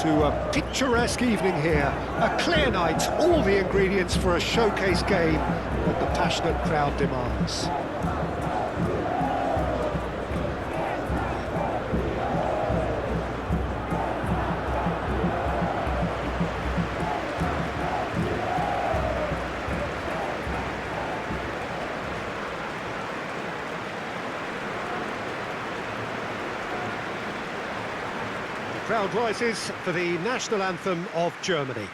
to a picturesque evening here. A clear night, all the ingredients for a showcase game that the passionate crowd demands. Crowd rises for the national anthem of Germany.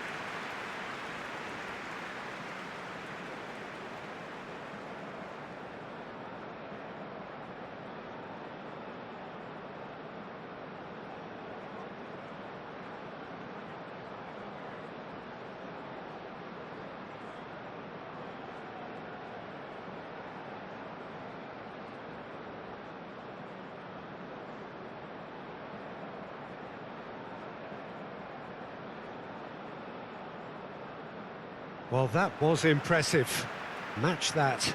Well, that was impressive. Match that.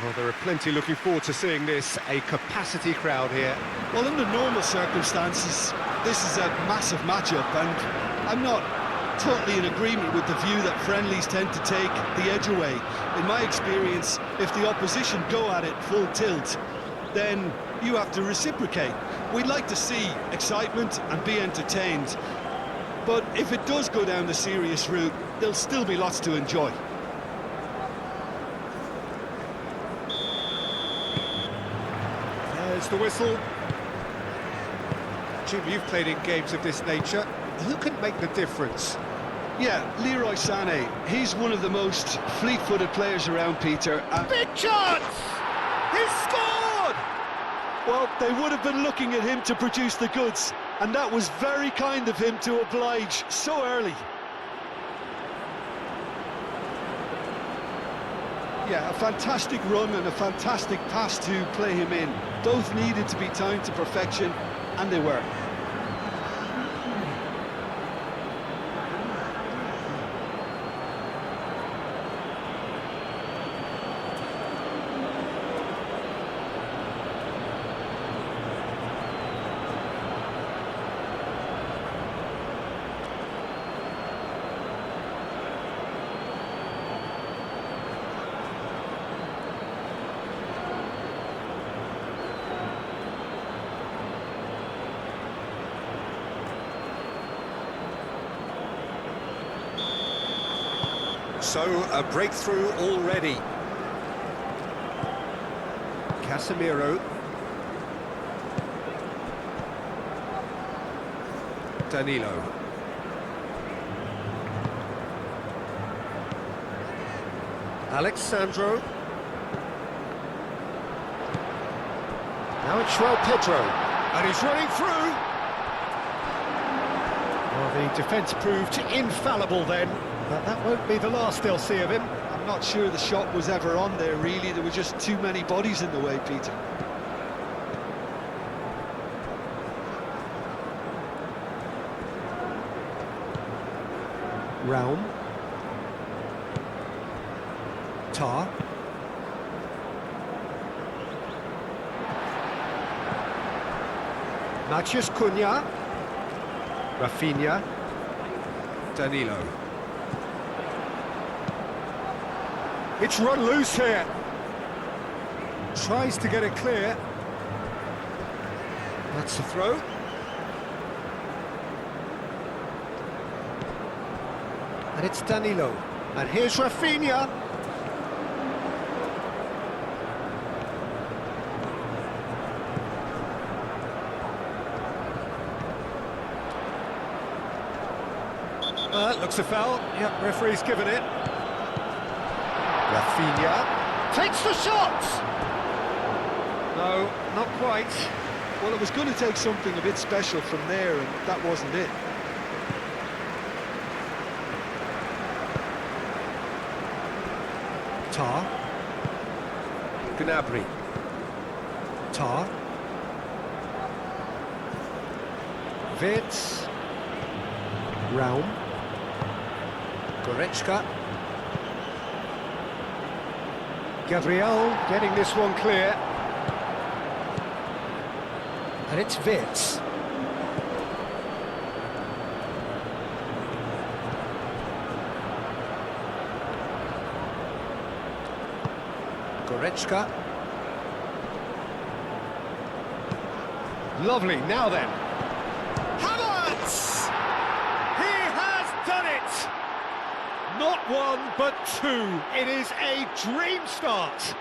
Well, there are plenty looking forward to seeing this, a capacity crowd here. Well, under normal circumstances, this is a massive matchup, and I'm not totally in agreement with the view that friendlies tend to take the edge away. In my experience, if the opposition go at it full tilt, then you have to reciprocate. We'd like to see excitement and be entertained, but if it does go down the serious route, there'll still be lots to enjoy. There's the whistle. Jim, you've played in games of this nature. Who can make the difference? Yeah, Leroy Sané. He's one of the most fleet-footed players around, Peter. Big chance! He's scored! Well, they would have been looking at him to produce the goods, and that was very kind of him to oblige so early. Yeah, a fantastic run and a fantastic pass to play him in. Both needed to be timed to perfection, and they were. So, a breakthrough already. Casemiro. Danilo. Alexandro. Now it's João Pedro. And he's running through. Well, the defence proved infallible then. But that won't be the last they'll see of him. I'm not sure the shot was ever on there, really. There were just too many bodies in the way, Peter. Raum. Tar. Matheus Cunha. Rafinha. Danilo. It's run loose here. Tries to get it clear. That's the throw. And it's Danilo. And here's Rafinha. Looks a foul. Yep, referee's given it. Rafinha takes the shot! No, not quite. Well, it was going to take something a bit special from there, and that wasn't it. Tar. Gnabry. Tar. Wirtz. Raum. Goretzka. Gabriel getting this one clear. And it's Wirtz. Goretzka. Lovely, now then. Havertz! He has done it! Not one, but two. It is a dream start.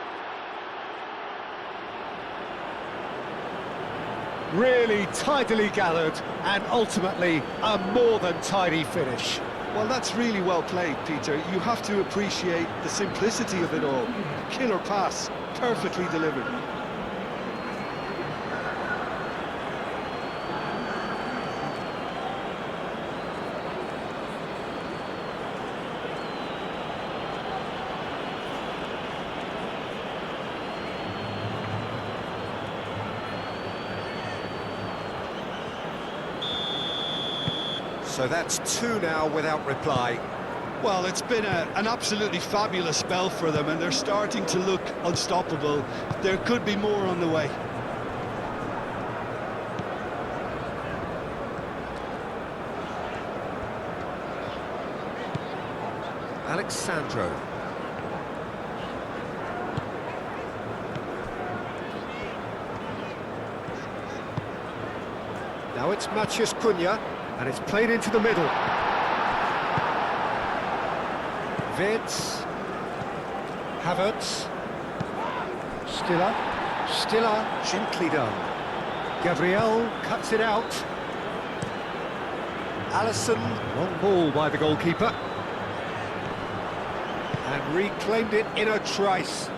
Really tidily gathered, and ultimately a more than tidy finish. Well, that's really well played, Peter. You have to appreciate the simplicity of it all. Killer pass, perfectly delivered. So that's two now without reply. Well, it's been an absolutely fabulous spell for them, and they're starting to look unstoppable. There could be more on the way. Alexandro. Now it's Matheus Cunha, and it's played into the middle. Wirtz. Havertz. Stiller, gently done. Gabriel cuts it out. Alisson, long ball by the goalkeeper. And reclaimed it in a trice.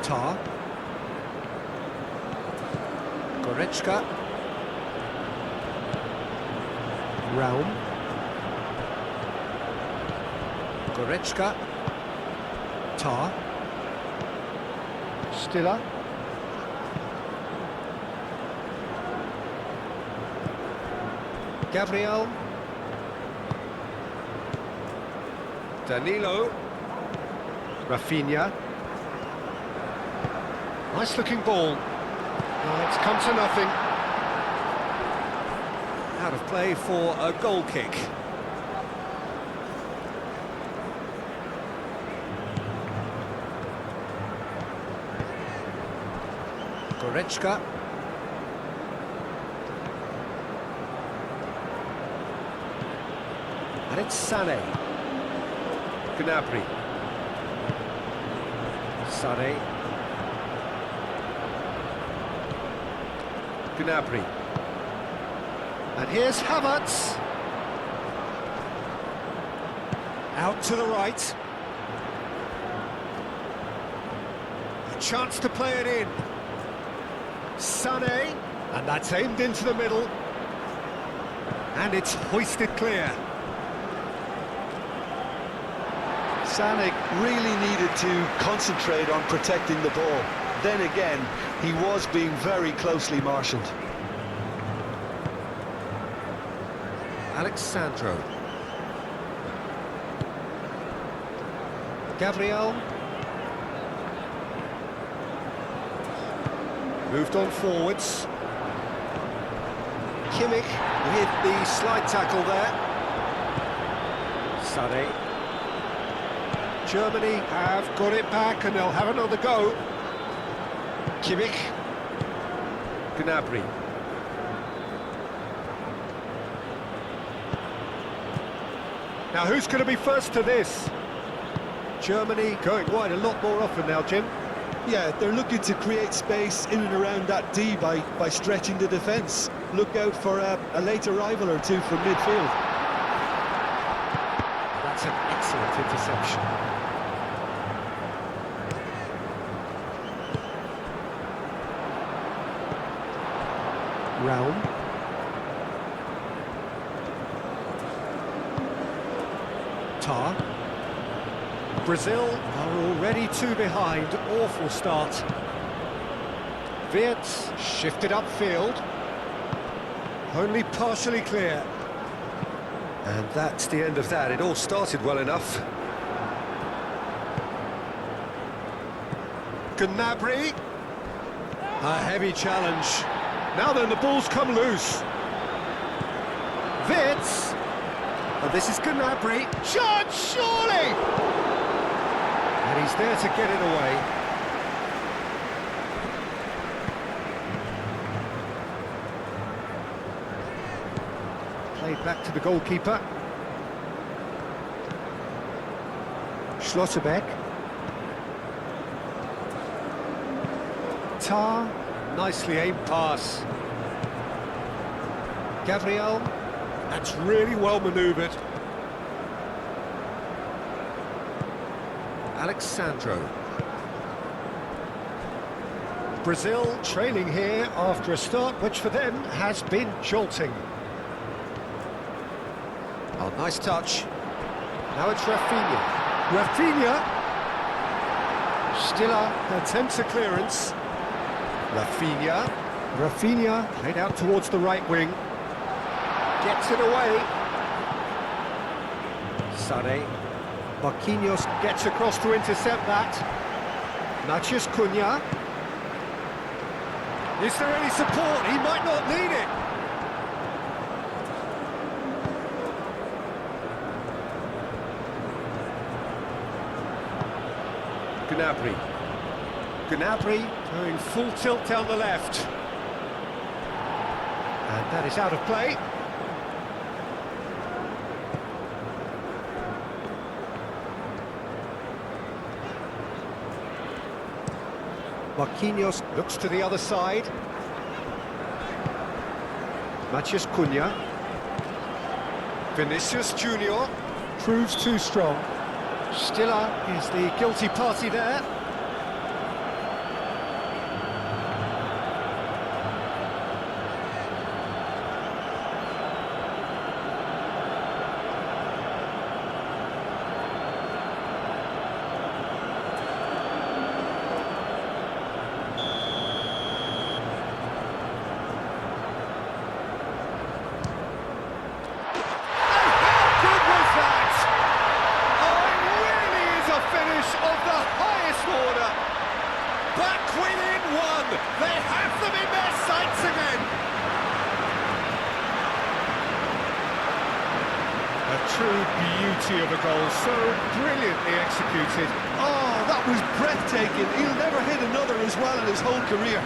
Tar. Goretzka. Raum. Goretzka. Tar. Stiller. Gabriel. Danilo. Rafinha. Nice looking ball. It's come to nothing. Out of play for a goal kick. Goretzka. And it's Sané. Gnabry. Sané. Gnabry. And here's Havertz. Out to the right. A chance to play it in. Sané. And that's aimed into the middle. And it's hoisted clear. Sané really needed to concentrate on protecting the ball. Then again, he was being very closely marshalled. Alexandro. Gabriel. Moved on forwards. Kimmich with the slide tackle there. Sané. Germany have got it back and they'll have another go. Kimmich. Gnabry. Now who's going to be first to this? Germany going wide a lot more often now, Jim. Yeah, they're looking to create space in and around that D by stretching the defence. look out for a late arrival or two from midfield. That's an excellent interception. Round. Tar. Brazil are already two behind. Awful start. Wirtz shifted upfield. Only partially clear. And that's the end of that. It all started well enough. Gnabry. A heavy challenge. Now then, the ball's come loose. Wirtz. And this is Gnabry. Shot, surely! And he's there to get it away. Played back to the goalkeeper. Schlotterbeck. Tar. Nicely aimed pass. Gabriel. That's really well manoeuvred. Alexandro. Brazil trailing here after a start which for them has been jolting. Oh, nice touch. Now it's Rafinha. Rafinha. Stiller attempts a clearance. Rafinha. Rafinha played out towards the right wing. Gets it away. Sane. Marquinhos gets across to intercept that. Matheus Cunha. Is there any support? He might not need it. Gnabry. Gnabry going full tilt down the left. And that is out of play. Marquinhos looks to the other side. Matheus Cunha. Vinicius Junior proves too strong. Stiller is the guilty party there. Of the highest order, back within one, they have them in their sights again. A true beauty of a goal, so brilliantly executed. Oh, that was breathtaking. He'll never hit another as well in his whole career.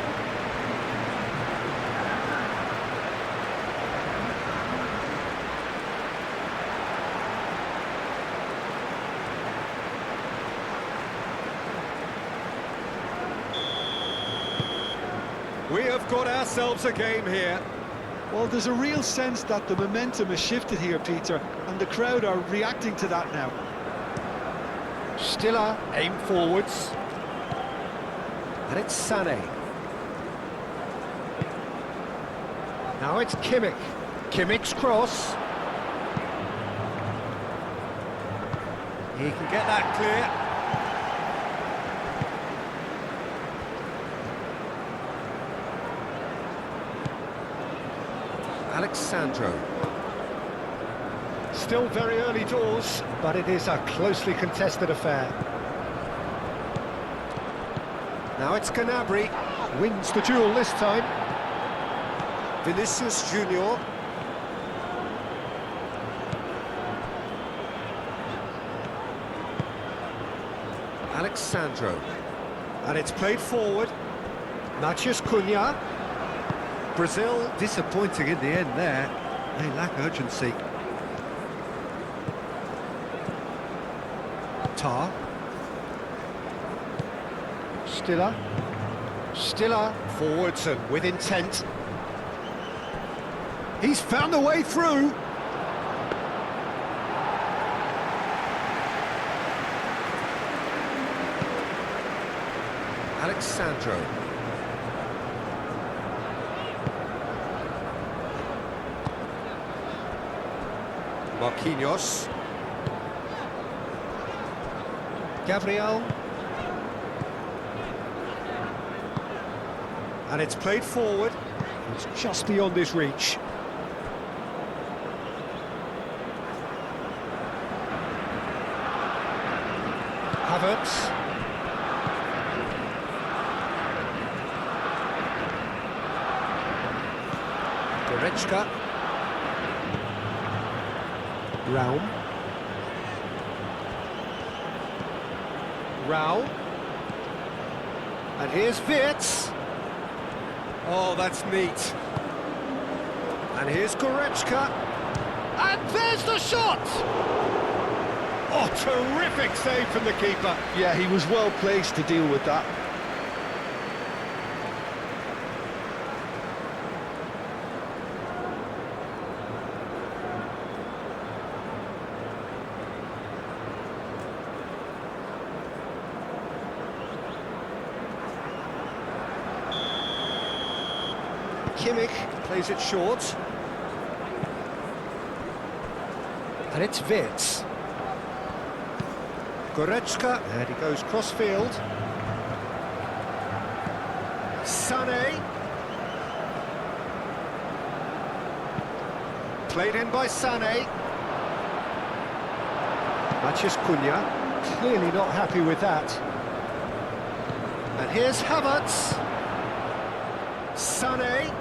We have got ourselves a game here. Well, there's a real sense that the momentum has shifted here, Peter, and the crowd are reacting to that now. Stiller aim forwards. And it's Sane. Now it's Kimmich. Kimmich's cross. He can get that clear. Alexandro. Still very early doors, but it is a closely contested affair. Now it's Gnabry, wins the duel this time. Vinicius Junior. Alexandro. And it's played forward. Matheus Cunha. Brazil disappointing in the end there. They lack urgency. Tar. Stiller. Stiller forwards and with intent. He's found a way through. Alexandro. Marquinhos. Gabriel. And it's played forward. It's just beyond his reach. Havertz. Goretzka. Raum. Rao. And here's Wirtz. Oh, that's neat. And here's Goretzka. And there's the shot! Oh, terrific save from the keeper. Yeah, he was well placed to deal with that. Kimmich plays it short. And it's Wirtz. Goretzka, and he goes cross-field. Sané. Played in by Sané. Matheus Cunha, clearly not happy with that. And here's Havertz. Sané.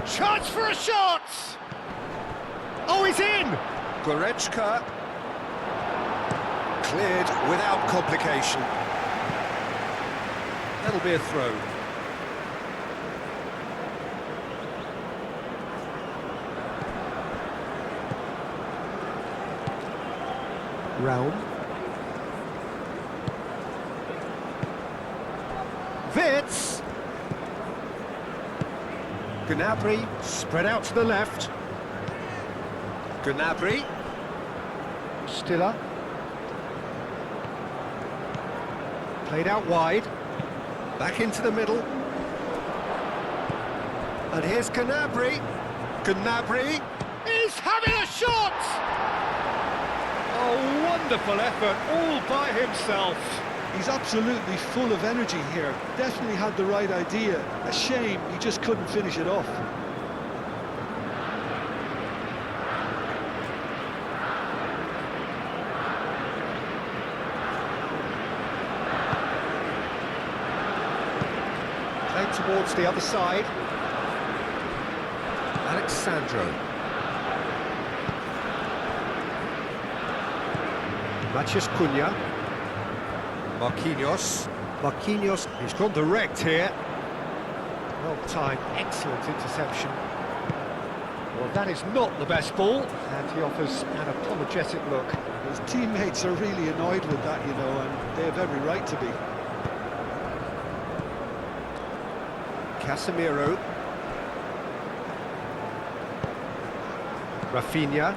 Chance for a shot! Oh, he's in! Goretzka. Cleared without complication. That'll be a throw. Raum. Wirtz. Gnabry spread out to the left. Gnabry. Stiller. Played out wide. Back into the middle. And here's Gnabry. Gnabry is having a shot! Oh, wonderful effort, all by himself. He's absolutely full of energy here. Definitely had the right idea. A shame he just couldn't finish it off. Played towards the other side. Alexandro. Matheus Cunha. Marquinhos. Marquinhos, he's gone direct here. Well timed, excellent interception. Well, that is not the best ball, and he offers an apologetic look. His teammates are really annoyed with that, you know, and they have every right to be. Casemiro. Rafinha.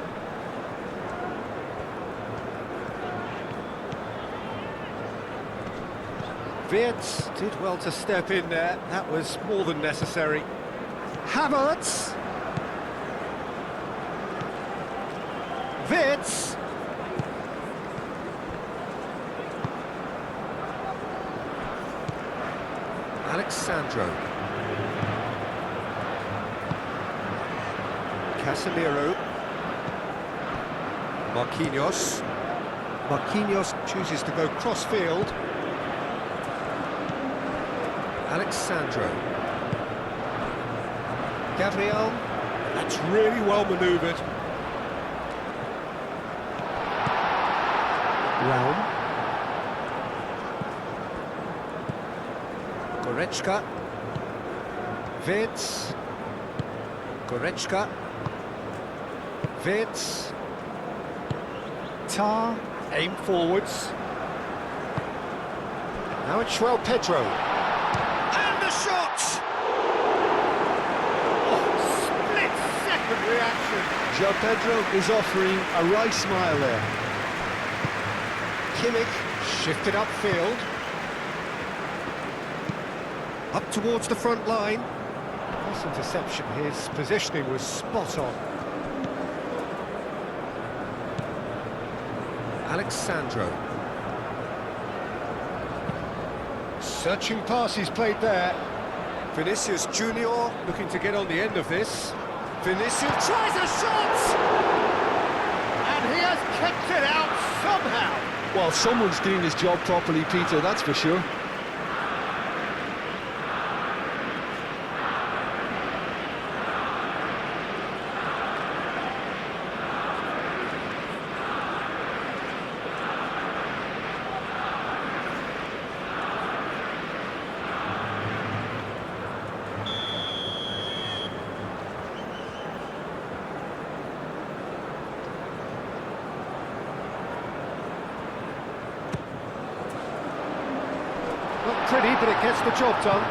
Wirtz did well to step in there. That was more than necessary. Havertz. Wirtz. Alexandro. Casemiro. Marquinhos. Marquinhos chooses to go cross-field. Alexandro. Gabriel. That's really well manoeuvred. Raum. Goretzka. Wirtz. Goretzka. Wirtz. Tar. Aim forwards. Now it's João Pedro. And the shot! action. João Pedro is offering a wry smile there. Kimmich shifted upfield. Up towards the front line. This interception, his positioning was spot on. Alexandro. Searching pass he's played there. Vinicius Junior looking to get on the end of this. Vinicius tries a shot! And he has kept it out somehow. Well, someone's doing his job properly, Peter, that's for sure. Not pretty, but it gets the job done.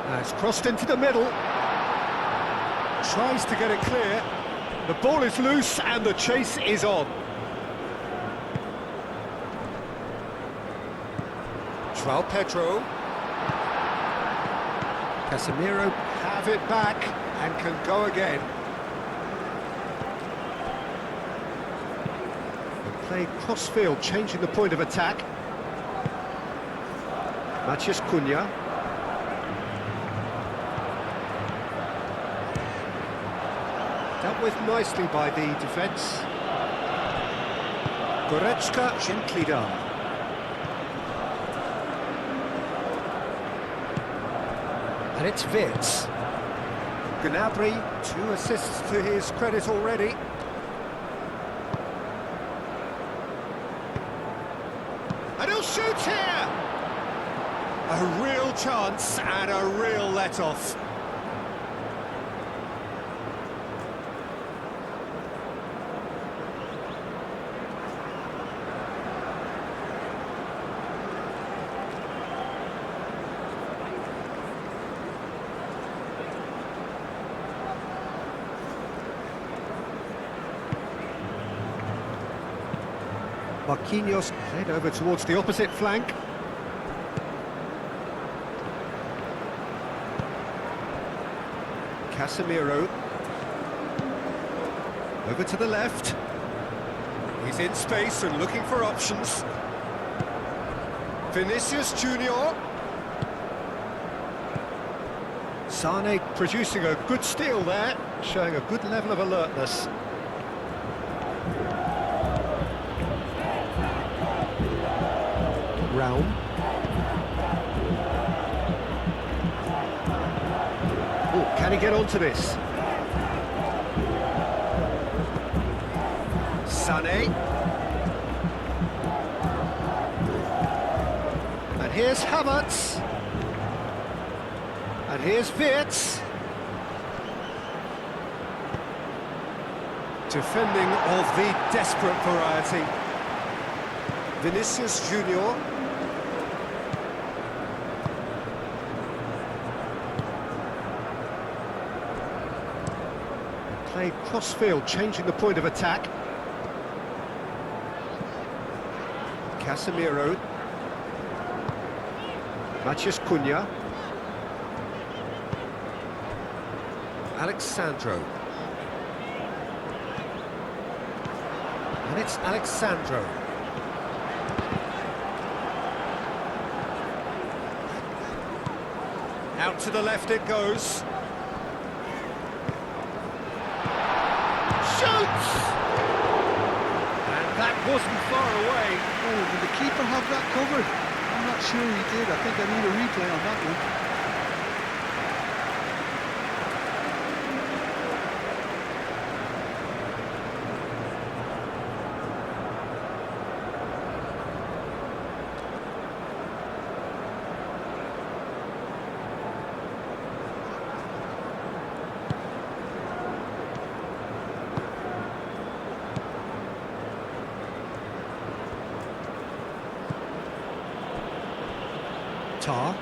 Now it's crossed into the middle. Tries to get it clear. The ball is loose and the chase is on. João Pedro. Casemiro have it back and can go again. Played cross-field, changing the point of attack. Matheus Cunha. Dealt with nicely by the defence. Goretzka gently done. And it's Wirtz. Gnabry, 2 assists to his credit already. And he'll shoot here! A real chance and a real let-off. Marquinhos played over towards the opposite flank. Casemiro. Over to the left. He's in space and looking for options. Vinicius Junior. Sane producing a good steal there, showing a good level of alertness. Raum. Oh, can he get onto this? Sané. And here's Havertz. And here's Wirtz. Defending of the desperate variety. Vinicius Junior. Played cross-field, changing the point of attack. Casemiro. Matheus Cunha. Alexandro. And it's Alexandro. Out to the left it goes. Shoots! And that wasn't far away. Oh, did the keeper have that covered? I'm not sure he did. I think I need a replay on that one. Tar.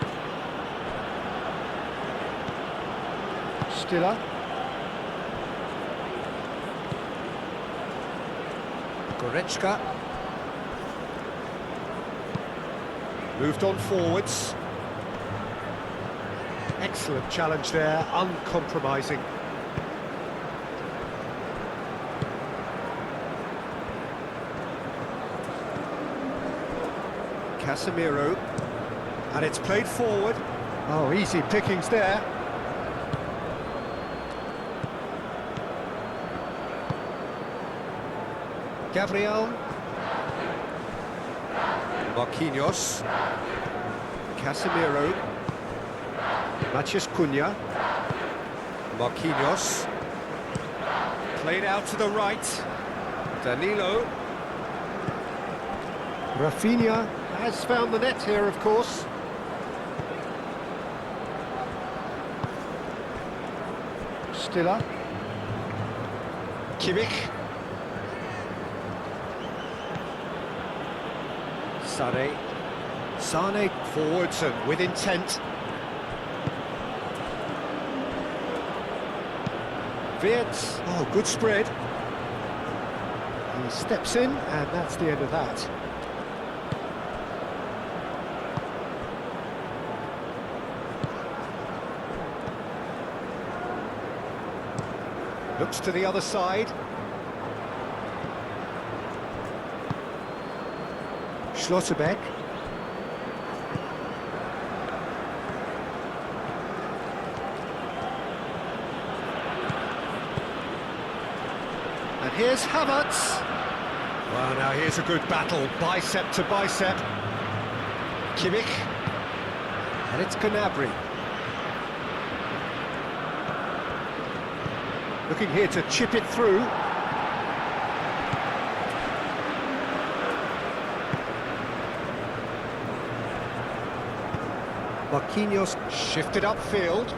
Stiller. Goretzka. Moved on forwards. Excellent challenge there, uncompromising. Casemiro. And it's played forward. Oh, easy pickings there. Gabriel. Marquinhos. Casemiro. Matheus Cunha. Marquinhos. Played out to the right. Danilo. Rafinha has found the net here, of course. Stiller. Kimmich. Sane. Sane forwards and with intent. Wirtz. Oh, good spread. He steps in, and that's the end of that. Looks to the other side. Schlotterbeck. And here's Havertz. Well, now here's a good battle, bicep to bicep. Kimmich. And it's Gnabry. Looking here to chip it through. Marquinhos shifted upfield.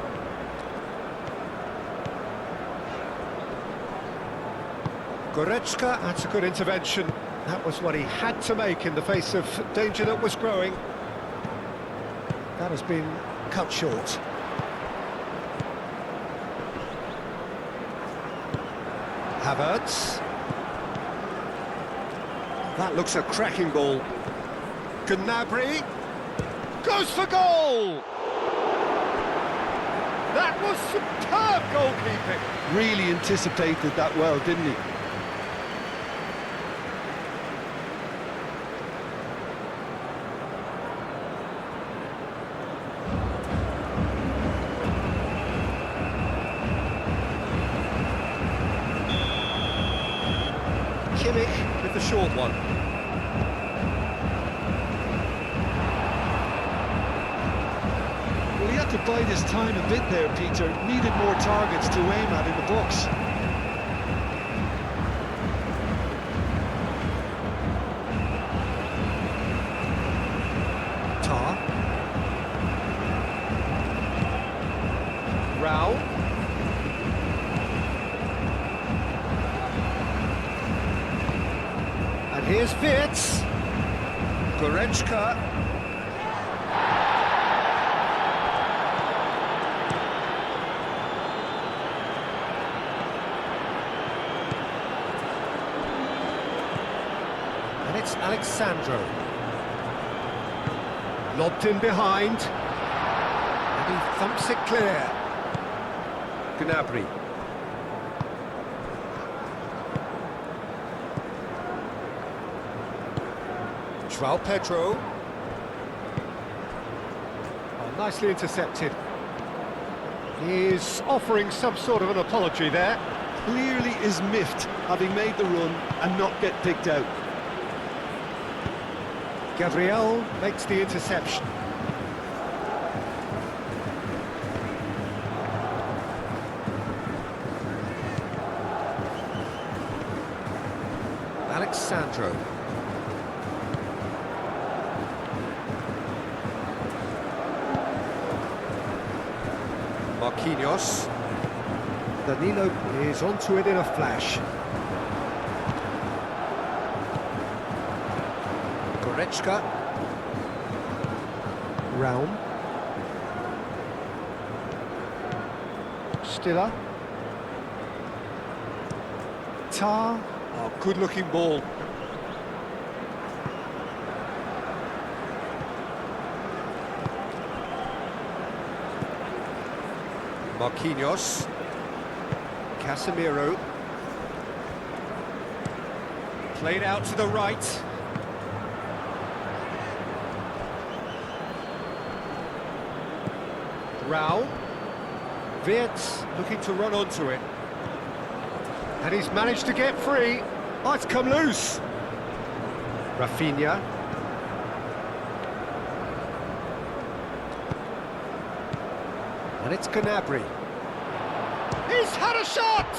Goretzka, that's a good intervention. That was what he had to make in the face of danger that was growing. That has been cut short. Havertz. That looks a cracking ball. Gnabry goes for goal! That was superb goalkeeping. Really anticipated that well, didn't he? Kimmich with the short one. Well, he had to bide his time a bit there, Peter. Needed more targets to aim at in the box. Tar. Rao. And here's Wirtz. Goretzka. And it's Alexandro. Lobbed in behind. And he thumps it clear. Gnabry. João Pedro. Oh, nicely intercepted. He's offering some sort of an apology there. Clearly is miffed, having made the run and not get picked out. Gabriel makes the interception. Alexandro. Marquinhos. Danilo is onto it in a flash. Goretzka. Raum. Stiller. Tar. Oh, good-looking ball. Marquinhos. Casemiro. Played out to the right. Raul. Wirtz looking to run onto it. And he's managed to get free. Oh, it's come loose. Rafinha. And it's Gnabry. He's had a shot!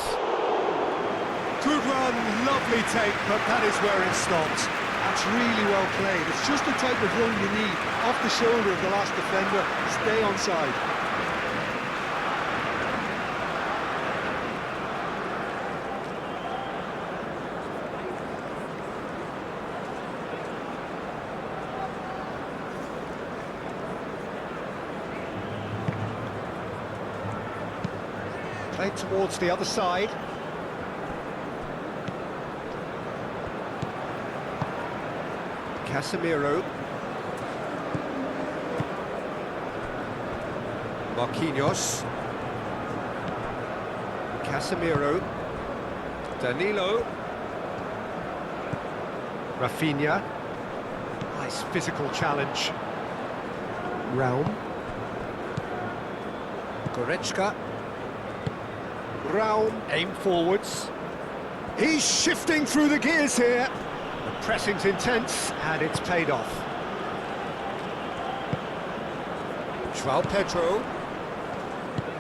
Good run, lovely take, but that is where it stopped. That's really well played. It's just the type of run you need. Off the shoulder of the last defender, stay onside. Played towards the other side. Casemiro. Marquinhos. Casemiro. Danilo. Rafinha. Nice physical challenge. Raul. Goretzka. Raul, aim forwards. He's shifting through the gears here. The pressing's intense, and it's paid off. João Pedro.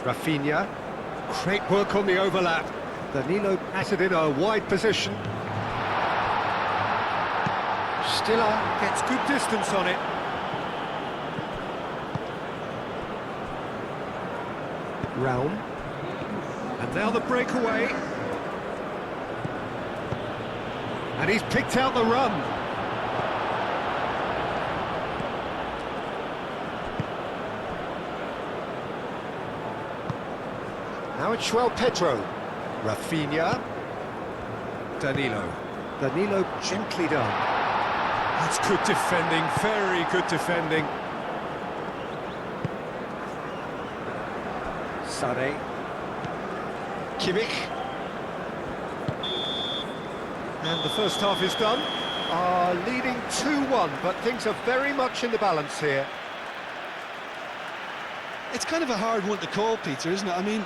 Rafinha. Great work on the overlap. Danilo has it in a wide position. Stiller gets good distance on it. Raul. And now the breakaway. And he's picked out the run. Now it's João Pedro. Rafinha. Danilo. Danilo gently done. That's good defending, very good defending. Sane. Kimmich. And the first half is done. Leading 2-1, but things are very much in the balance here. It's kind of a hard one to call, Peter, isn't it? I mean,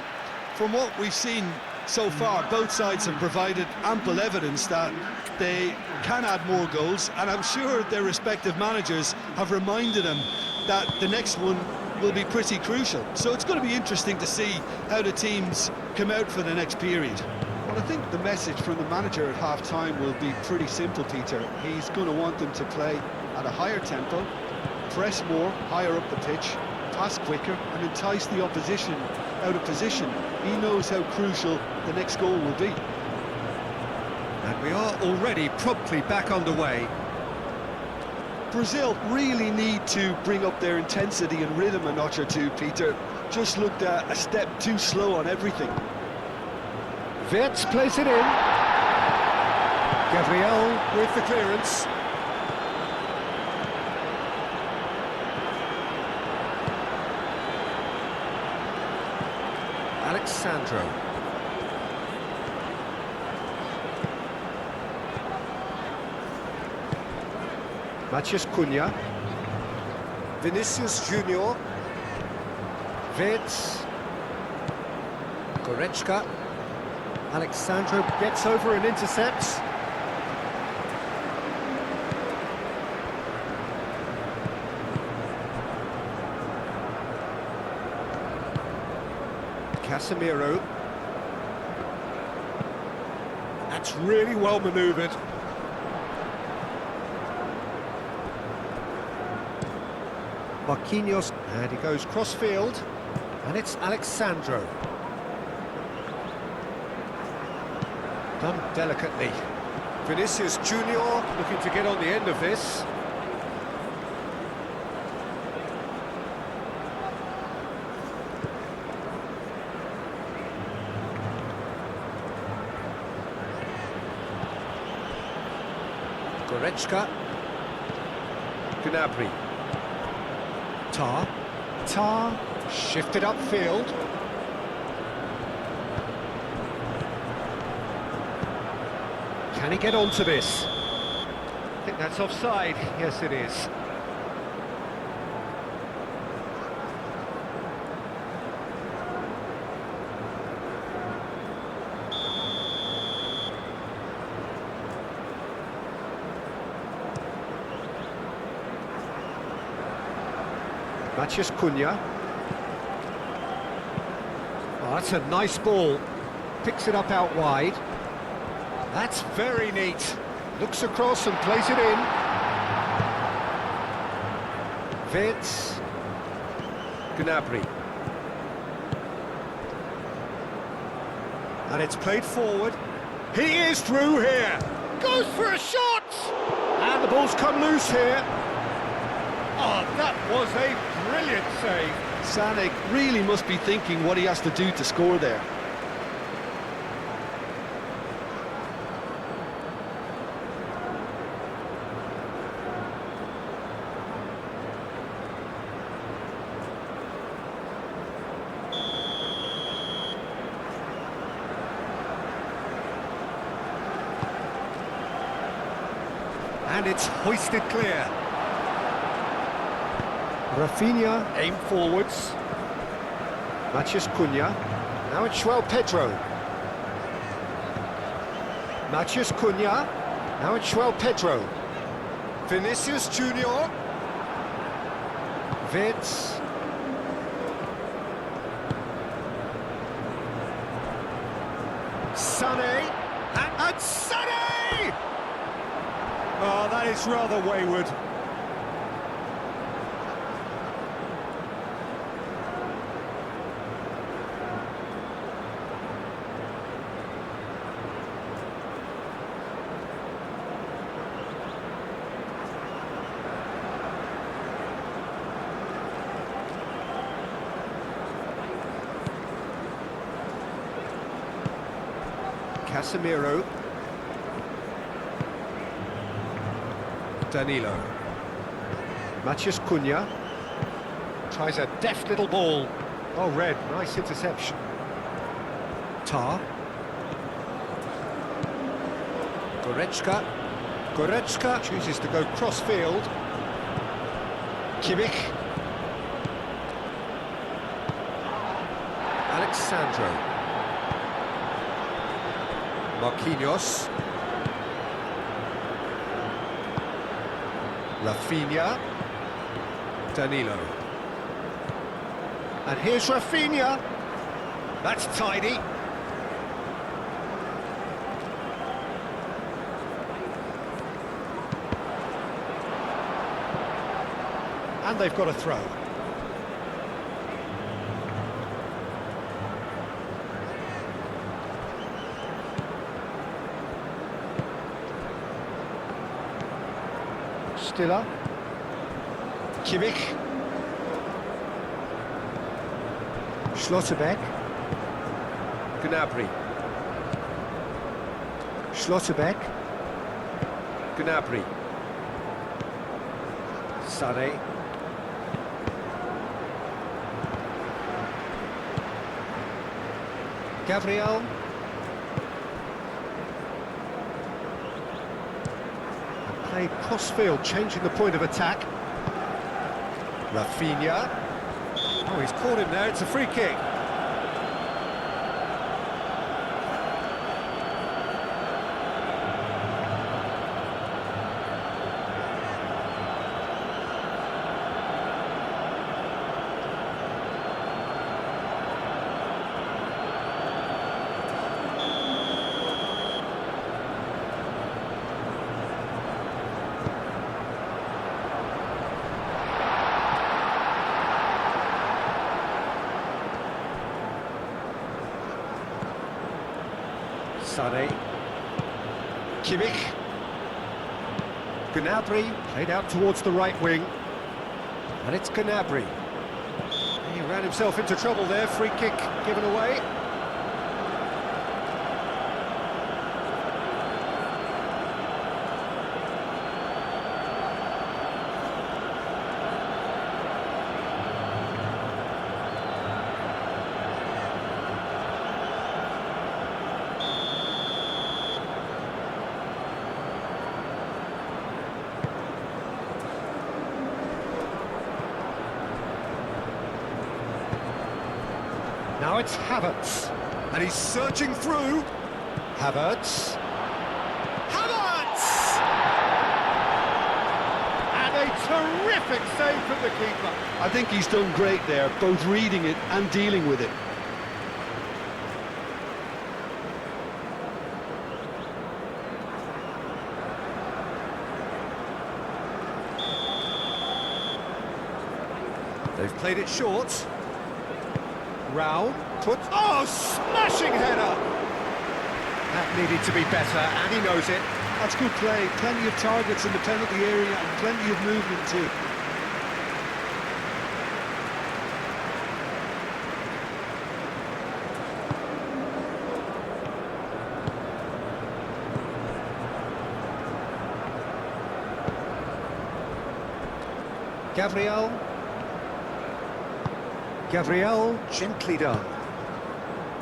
from what we've seen so far, both sides have provided ample evidence that they can add more goals, and I'm sure their respective managers have reminded them that the next one will be pretty crucial. So it's going to be interesting to see how the teams come out for the next period. Well, I think the message from the manager at half-time will be pretty simple, Peter. He's going to want them to play at a higher tempo, press more, higher up the pitch, pass quicker, and entice the opposition out of position. He knows how crucial the next goal will be. And we are already promptly back underway. Brazil really need to bring up their intensity and rhythm a notch or two, Peter. Just looked a step too slow on everything. Wirtz plays it in. Gabriel with the clearance. Alexandro. Matheus Cunha. Vinicius Junior. Wirtz. Goretzka. Alexandro gets over and intercepts. Casemiro. That's really well manoeuvred. Marquinhos, and he goes cross-field, and it's Alexandro. Done delicately. Vinicius Junior looking to get on the end of this. Goretzka. Gnabry. Tar. Shifted upfield. Can he get onto this? I think that's offside. Yes, it is. Matheus Cunha. Oh, that's a nice ball. Picks it up out wide. That's very neat. Looks across and plays it in. Vitz. Gnabry. And it's played forward. He is through here. Goes for a shot! And the ball's come loose here. Oh, that was a brilliant save. Sané really must be thinking what he has to do to score there. And it's hoisted clear. Rafinha aim forwards. Matheus Cunha. Now it's Pedro. Matheus Cunha. Now it's Pedro. Vinicius Junior. Vitz. Sané. And Sané! Oh, that is rather wayward. Casemiro. Danilo. Matheus Cunha. Tries a deft little ball. Oh, red. Nice interception. Tar. Goretzka chooses to go cross-field. Kimmich. Alexandro. Marquinhos. Rafinha. Danilo. And here's Rafinha. That's tidy. And they've got a throw. Stiller. Kimmich. Schlotterbeck. Gnabry. Schlotterbeck. Gnabry. Sané. Gabriel. Played cross-field, changing the point of attack. Rafinha. Oh, he's caught him there, it's a free kick. Sané. Kimmich. Gnabry, played out towards the right wing. And it's Gnabry. He ran himself into trouble there, free kick given away. Now it's Havertz. And he's searching through. Havertz. Havertz! And a terrific save from the keeper. I think he's done great there, both reading it and dealing with it. They've played it short. Rao puts... Oh, smashing header! That needed to be better, and he knows it. That's good play. Plenty of targets in the penalty area and plenty of movement too. Gabriel, gently done.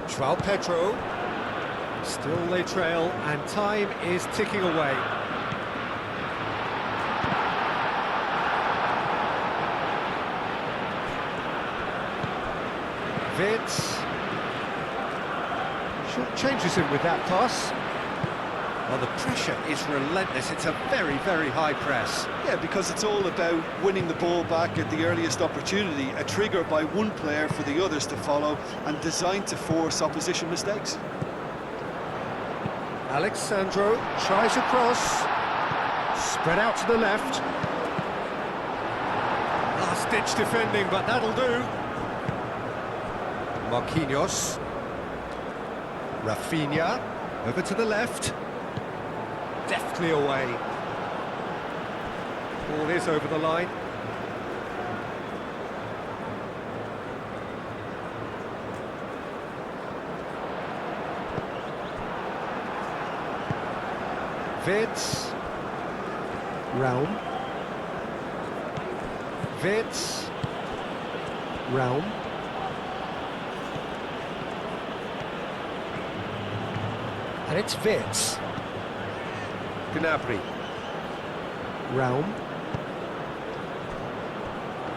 João Pedro. Still they trail, and time is ticking away. Vitz. Short changes him with that pass. Well, the pressure is relentless. It's a very, very high press. Yeah, because it's all about winning the ball back at the earliest opportunity, a trigger by one player for the others to follow, and designed to force opposition mistakes. Alexandro tries across. Spread out to the left. Last-ditch defending, but that'll do. Marquinhos. Rafinha. Over to the left. Deftly away. Ball is over the line. Vitz. Raum. Vitz. Raum. And it's Vitz. Gnabry. Raum.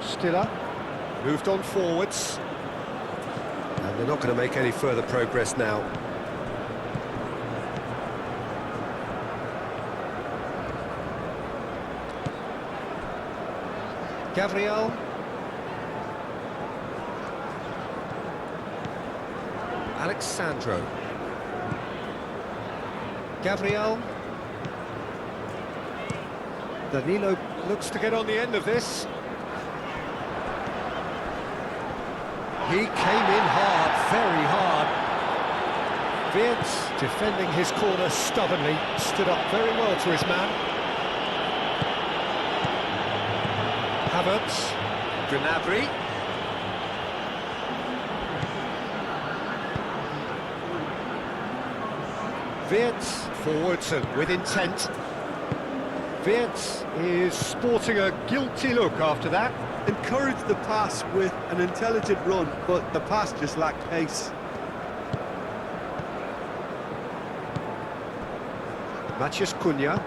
Stiller. Moved on forwards. And they're not going to make any further progress now. Gabriel. Alexandro. Gabriel. Danilo looks to get on the end of this. He came in hard, very hard. Wirtz defending his corner stubbornly, stood up very well to his man. Havertz, Gnabry. Wirtz forwards and with intent. Wirtz is sporting a guilty look after that. Encouraged the pass with an intelligent run, but the pass just lacked pace. Matheus Cunha.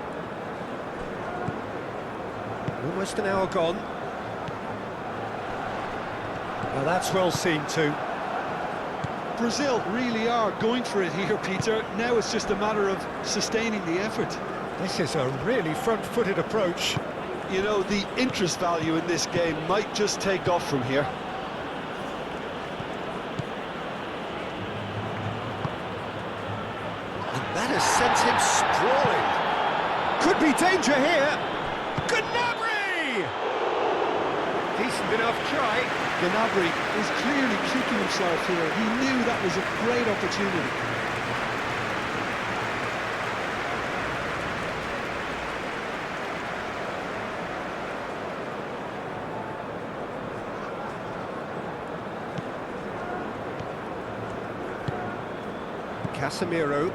Almost an hour gone. Well, that's well seen too. Brazil really are going for it here, Peter. Now it's just a matter of sustaining the effort. This is a really front-footed approach. You know, the interest value in this game might just take off from here. And that has sent him sprawling. Could be danger here. Gnabry! Decent enough try. Gnabry is clearly kicking himself here. He knew that was a great opportunity. Casemiro.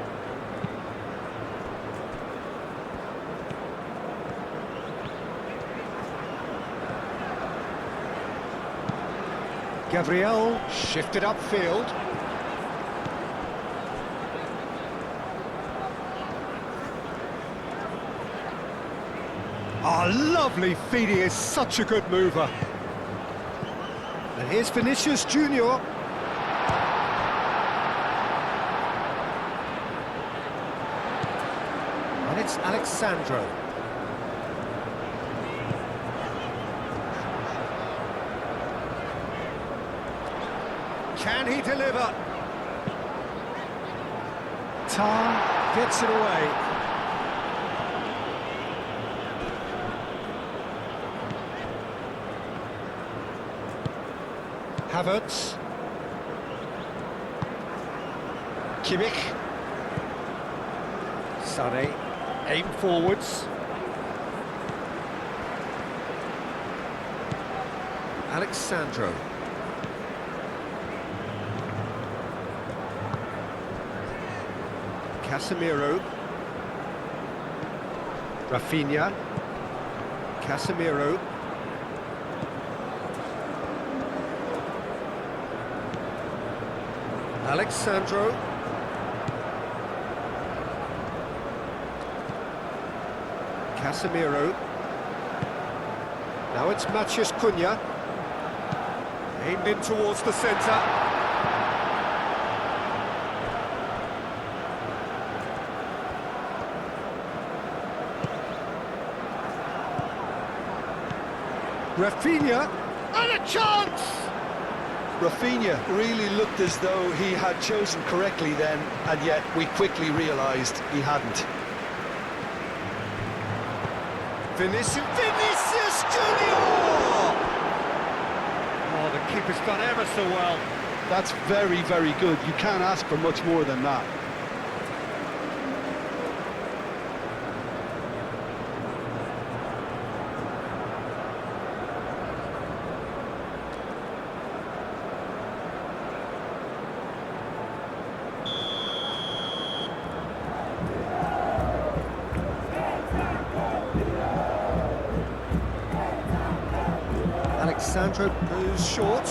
Gabriel shifted upfield. Ah, lovely feed, he is such a good mover. And here's Vinicius Junior. It's Alexandro. Can he deliver? Tar gets it away. Havertz. Kimmich. Sané, aim forwards. Alexandro. Casemiro. Rafinha. Casemiro. Alexandro. Casemiro. Now it's Matheus Cunha. Aimed in towards the centre. Rafinha. And a chance! Rafinha really looked as though he had chosen correctly then, and yet we quickly realised he hadn't. Vinicius Junior! Oh, the keeper's done ever so well. That's very, very good. You can't ask for much more than that. Alexandro goes short.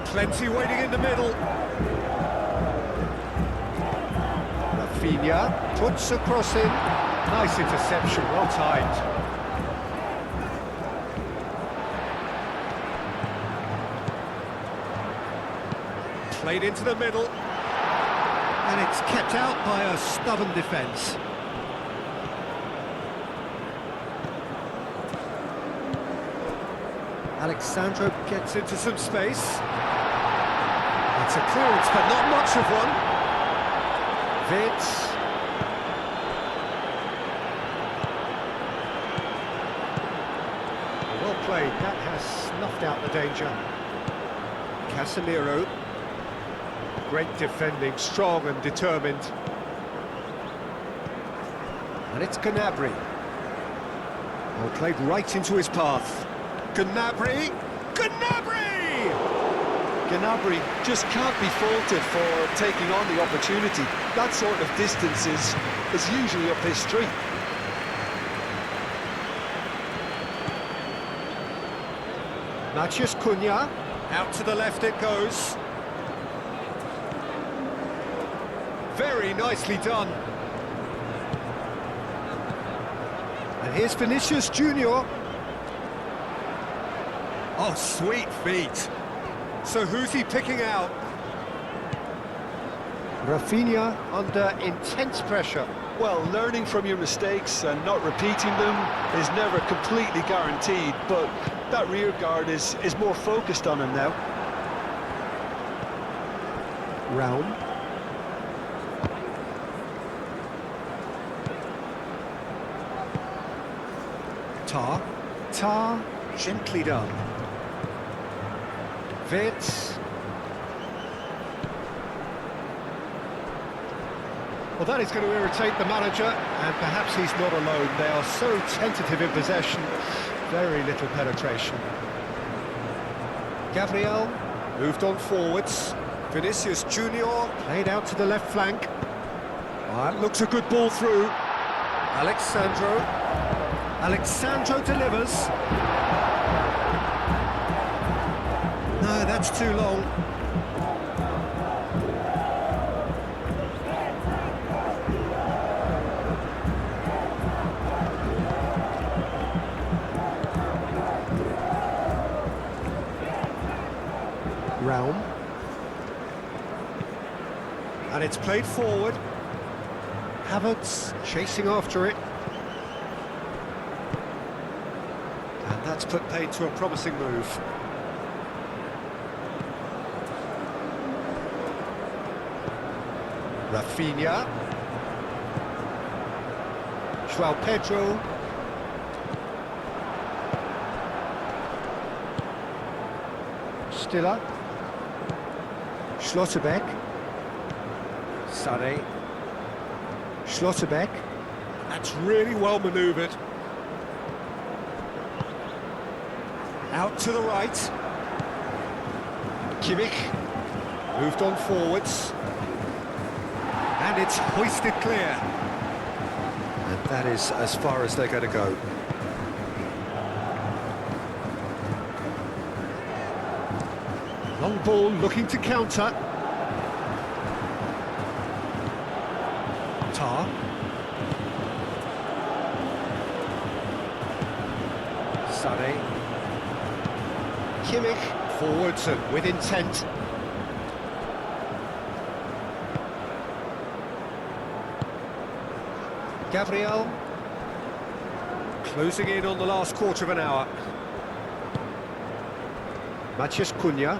Plenty waiting in the middle. Rafinha puts a cross in. Nice interception, well timed. Played into the middle. And it's kept out by a stubborn defence. Alexandro gets into some space. It's a clearance, but not much of one. Vitz. Well played, that has snuffed out the danger. Casemiro. Great defending, strong and determined. And it's Gnabry. Well played right into his path. Gnabry! Gnabry! Gnabry just can't be faulted for taking on the opportunity. That sort of distance is usually up his street. Matheus Cunha, out to the left it goes. Very nicely done. And here's Vinicius Junior. Oh, sweet feet. So who's he picking out? Rafinha under intense pressure. Well, learning from your mistakes and not repeating them is never completely guaranteed, but that rear guard is more focused on him now. Raum. Tar, gently done. Vitz. Well, that is going to irritate the manager, and perhaps he's not alone. They are so tentative in possession, very little penetration. Gabriel moved on forwards. Vinicius Junior played out to the left flank. That looks a good ball through. Alexandro delivers. No, that's too long. Raum. And it's played forward. Havertz chasing after it. And that's put paid to a promising move. Rafinha. João Pedro. Stiller. Schlotterbeck. Sané. Schlotterbeck. That's really well manoeuvred. Out to the right. Kimmich. Moved on forwards. And it's hoisted clear. And that is as far as they're going to go. Long ball looking to counter. Tar. Sané. Kimmich forwards and with intent. Gabriel closing in on the last quarter of an hour. Matheus Cunha.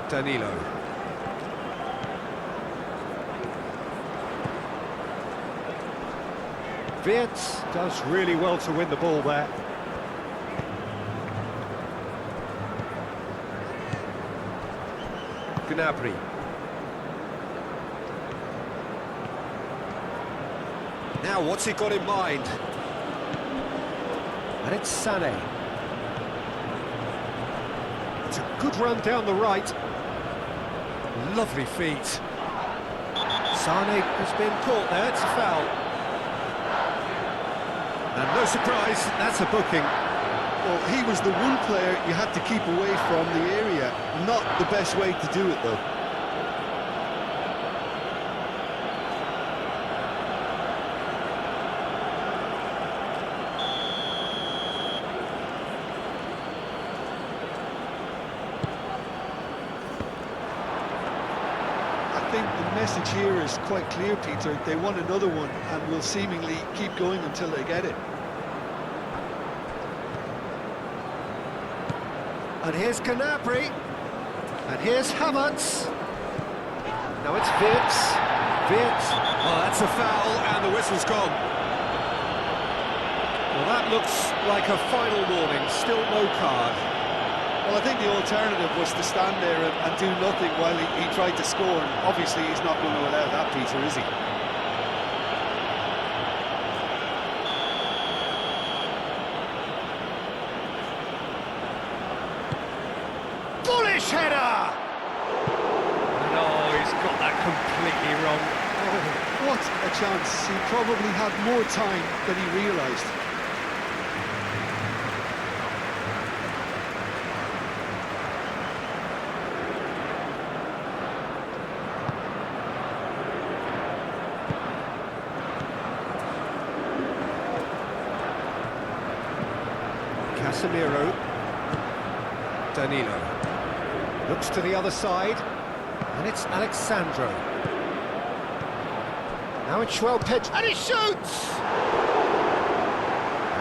Danilo. Wirtz does really well to win the ball there. Gnabry. Now what's he got in mind? And it's Sané. It's a good run down the right. Lovely feet. Sané has been caught there, it's a foul. And no surprise, that's a booking. Well, he was the one player you had to keep away from the area. Not the best way to do it, though. I think the message here is quite clear, Peter. They want another one and will seemingly keep going until they get it. And here's Gnabry. And here's Havertz. Now it's Wirtz. Wirtz. Oh, that's a foul, and the whistle's gone. Well, that looks like a final warning. Still no card. Well, I think the alternative was to stand there and do nothing while he tried to score. And obviously, he's not going to allow that, Peter, is he? Bullish header! No, he's got that completely wrong. Oh, what a chance. He probably had more time than he realised. Casemiro. Danilo. Looks to the other side, and it's Alexandro. Now it's João Pedro, and he shoots!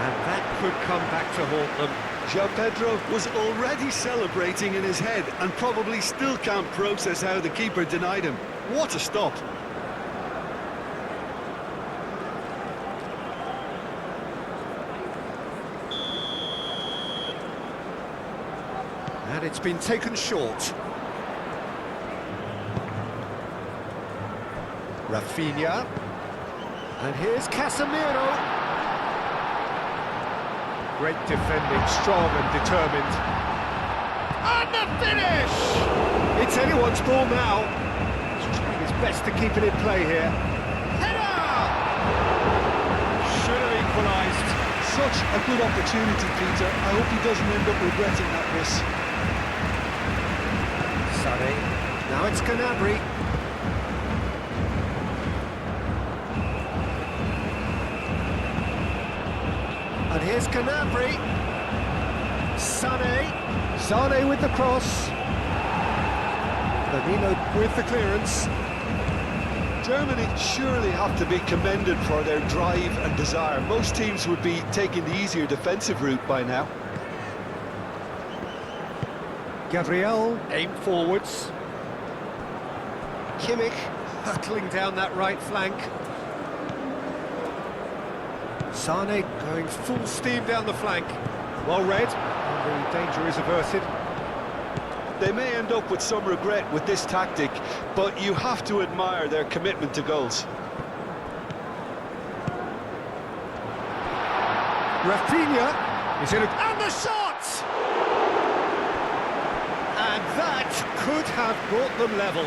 And that could come back to haunt them. João Pedro was already celebrating in his head and probably still can't process how the keeper denied him. What a stop! And it's been taken short. Rafinha. And here's Casemiro. Great defending, strong and determined. And the finish! It's anyone's ball now. He's trying his best to keep it in play here. Header! Should have equalised. Such a good opportunity, Peter. I hope he doesn't end up regretting that miss. Sané. Now it's Gnabry. And here's Gnabry. Sané with the cross. Danilo with the clearance. Germany surely have to be commended for their drive and desire. Most teams would be taking the easier defensive route by now. Gabriel, aim forwards. Kimmich, hurtling down that right flank. Sane going full steam down the flank. Well read, and the danger is averted. They may end up with some regret with this tactic, but you have to admire their commitment to goals. Rafinha is in a... And the shot! And that could have brought them level.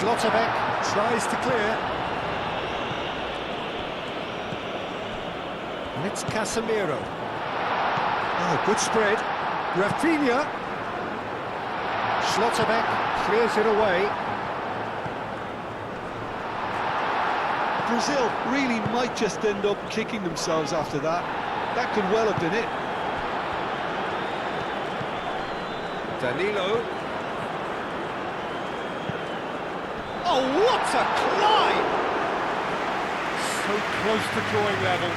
Schlotterbeck tries to clear. And it's Casemiro. Oh, good spread. Rafinha. Schlotterbeck clears it away. Brazil really might just end up kicking themselves after that. That could well have been it. Danilo. Oh, what a climb! So close to drawing level.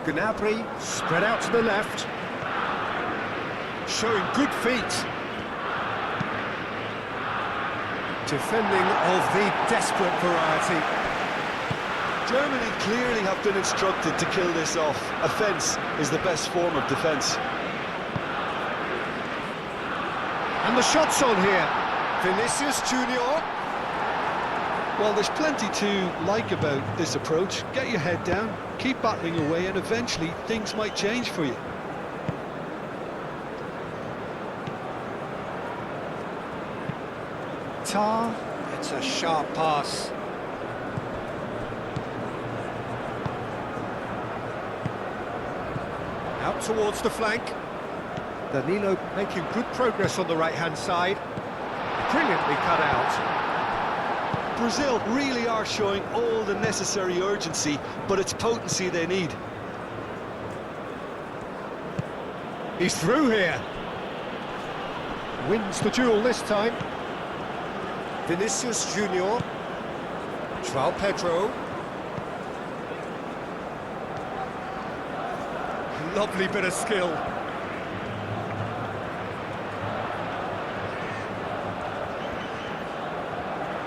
Gnabry spread out to the left, showing good feet. Defending of the desperate variety. Germany clearly have been instructed to kill this off. Offence is the best form of defence. And the shot's on here. Vinicius Junior. Well, there's plenty to like about this approach. Get your head down, keep battling away, and eventually things might change for you. Tar, it's a sharp pass. Out towards the flank. Danilo making good progress on the right-hand side. Brilliantly cut out. Brazil really are showing all the necessary urgency, but it's potency they need. He's through here. Wins the duel this time. Vinicius Junior. João Pedro. Lovely bit of skill.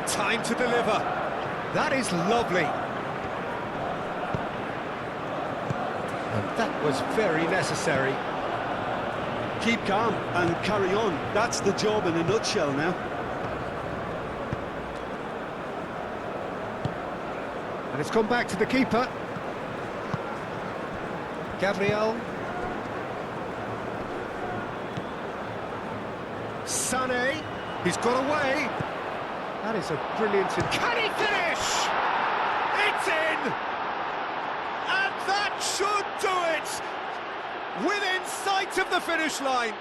Time to deliver. That is lovely. And that was very necessary. Keep calm and carry on. That's the job in a nutshell now. And it's gone back to the keeper. Gabriel. Sané. He's got away. That is a brilliant... Can he finish? It's in! And that should do it! Within sight of the finish line.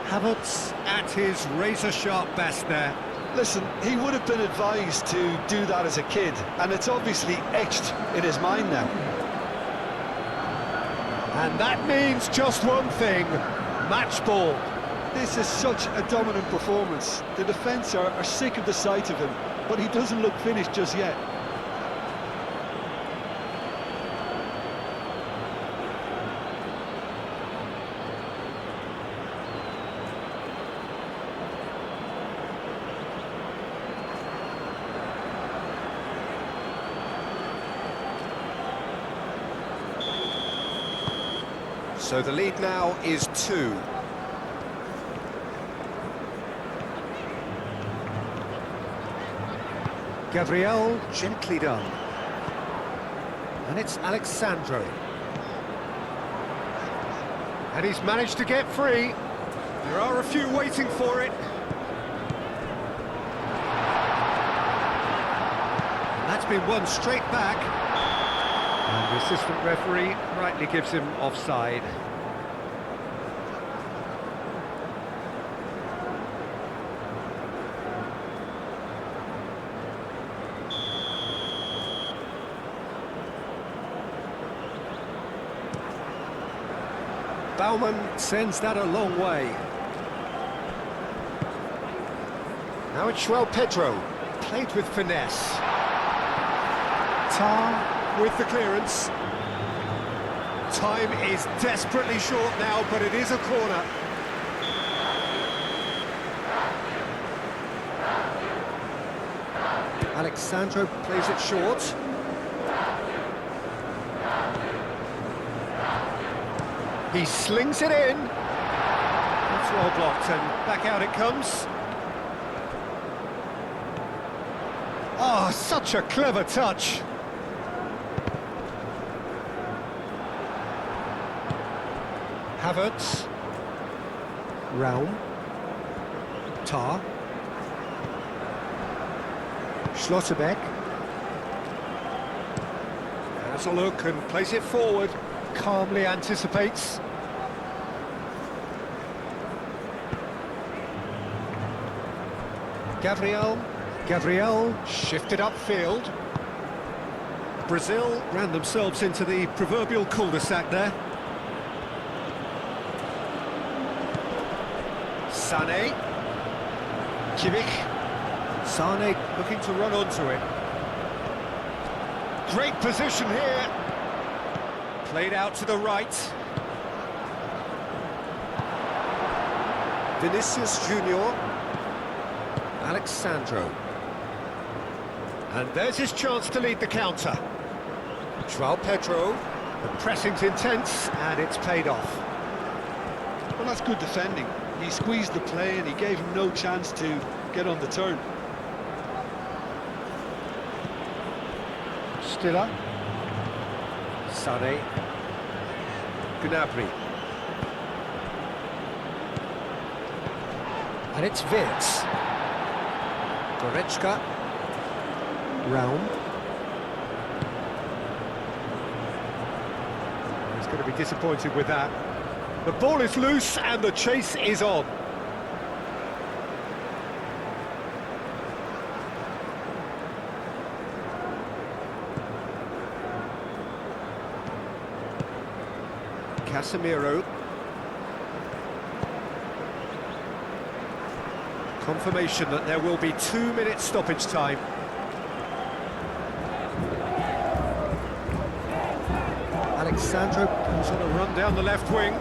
Havertz at his razor-sharp best there. Listen, he would have been advised to do that as a kid, and it's obviously etched in his mind now. And that means just one thing, match ball. This is such a dominant performance. The defence are sick of the sight of him, but he doesn't look finished just yet. So the lead now is 2. Gabriel, gently done. And it's Alexandro. And he's managed to get free. There are a few waiting for it. And that's been won straight back. And the assistant referee rightly gives him offside. Baumann sends that a long way. Now it's João Pedro, played with finesse. Tar with the clearance. Time is desperately short now, but it is a corner. Alexandro plays it short. He slings it in. It's well blocked, and back out it comes. Oh, such a clever touch. Havertz. Raum. Tar. Schlotterbeck. Has a look and plays it forward. Calmly anticipates. Gabriel shifted upfield. Brazil ran themselves into the proverbial cul-de-sac there. Sané. Kimmich. Sané looking to run onto it. Great position here. Played out to the right. Vinicius Junior. Alexandro. And there's his chance to lead the counter. João Pedro. The pressing's intense and it's paid off. Well, that's good defending. He squeezed the play and he gave him no chance to get on the turn. Stiller. Sané. Gnabry. And it's Wirtz. Goretzka. Raum. He's going to be disappointed with that. The ball is loose and the chase is on. Casemiro. Confirmation that there will be 2 minutes stoppage time. Alexandro goes on a run down the left wing.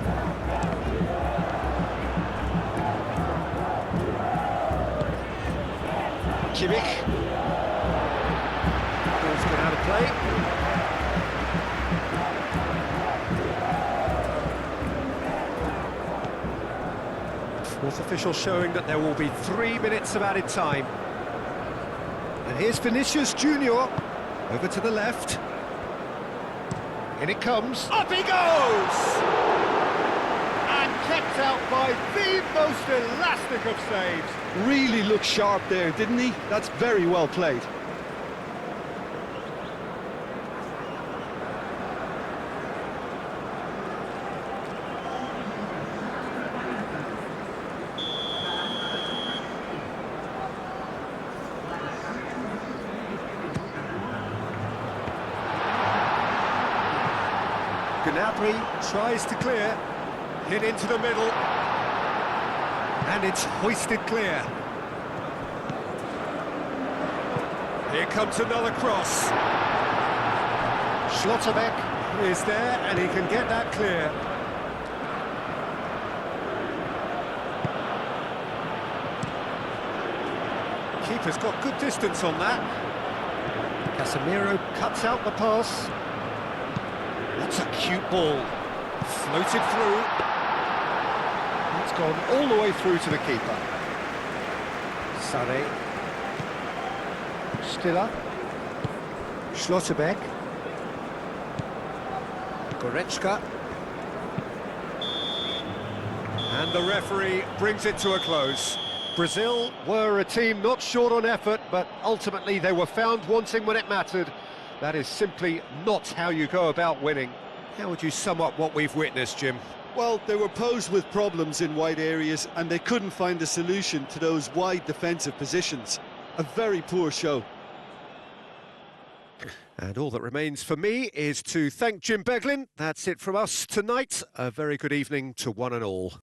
Kimmich. Ball's gone out of play. Fourth official showing that there will be 3 minutes of added time. And here's Vinicius Junior, over to the left. In it comes, up he goes! And kept out by the most elastic of saves. Really looked sharp there, didn't he? That's very well played. Gnabry tries to clear, hit into the middle, and it's hoisted clear. Here comes another cross. Schlotterbeck is there, and he can get that clear. Keeper's got good distance on that. Casemiro cuts out the pass. That's a cute ball. Floated through. It's gone all the way through to the keeper. Sané. Stiller. Schlotterbeck. Goretzka. And the referee brings it to a close. Brazil were a team not short on effort, but ultimately they were found wanting when it mattered. That is simply not how you go about winning. How would you sum up what we've witnessed, Jim? Well, they were posed with problems in wide areas and they couldn't find a solution to those wide defensive positions. A very poor show. And all that remains for me is to thank Jim Beglin. That's it from us tonight. A very good evening to one and all.